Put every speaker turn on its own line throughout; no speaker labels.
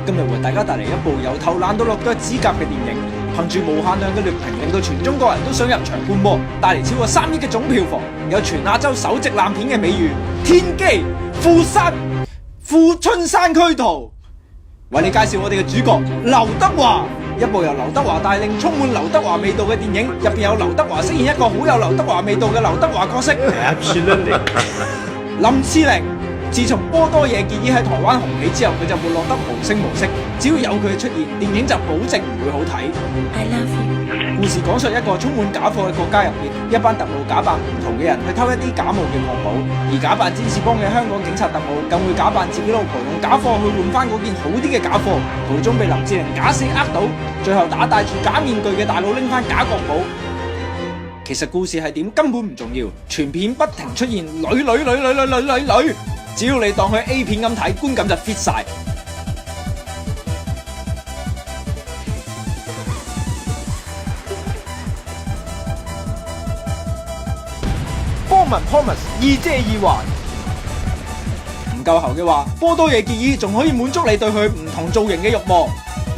今日為大家帶嚟一部由頭爛到落腳指甲嘅電影，憑住無限量嘅劣評，令到全中國人都想入場觀摩，帶嚟超過3億嘅總票房，有全亞洲首席爛片嘅美譽，《天機》富春山居圖。為你介紹我哋嘅主角劉德華，一部由劉德華帶領、充滿劉德華味道嘅電影，入邊有劉德華飾演一個好有劉德華味道嘅劉德華角色。林志玲，自從波多野結衣喺台灣紅起之後，佢就沒落得無聲無息。只要有佢嘅出現，電影就保證唔會好睇。
I love you。
故事講述一個充滿假貨嘅國家入邊，一班特務假扮唔同嘅人去偷一啲假冒嘅國寶，而假扮占士邦嘅香港警察特務更會假扮自己老婆用假貨去換翻嗰件好啲嘅假貨，途中被林志玲假死呃到，最後打戴住假面具嘅大佬拎翻假國寶。其實故事係點根本唔重要，全片不停出現女，只要你當佢 A 片咁睇，觀感就 fit 晒。方文 promise 二姐二還，唔夠喉嘅話，波多野結衣仲可以滿足你對佢唔同造型嘅慾望。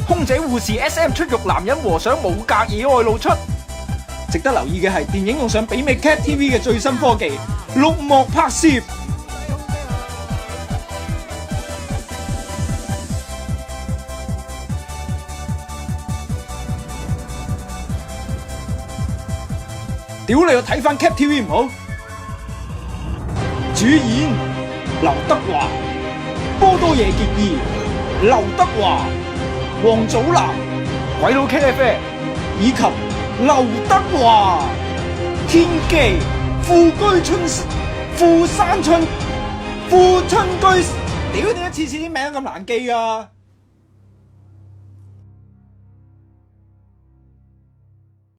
空姐護士 SM 出浴，男人和尚冇隔野外露出。值得留意嘅係，電影用上媲美 Cat TV 嘅最新科技綠幕拍攝。屌你個睇翻 Cat TV 唔好！主演劉德華、波多野結衣、劉德華、王祖藍、鬼佬 KF 以及劉德華。天機、富春居，屌點解次次啲名咁難記啊！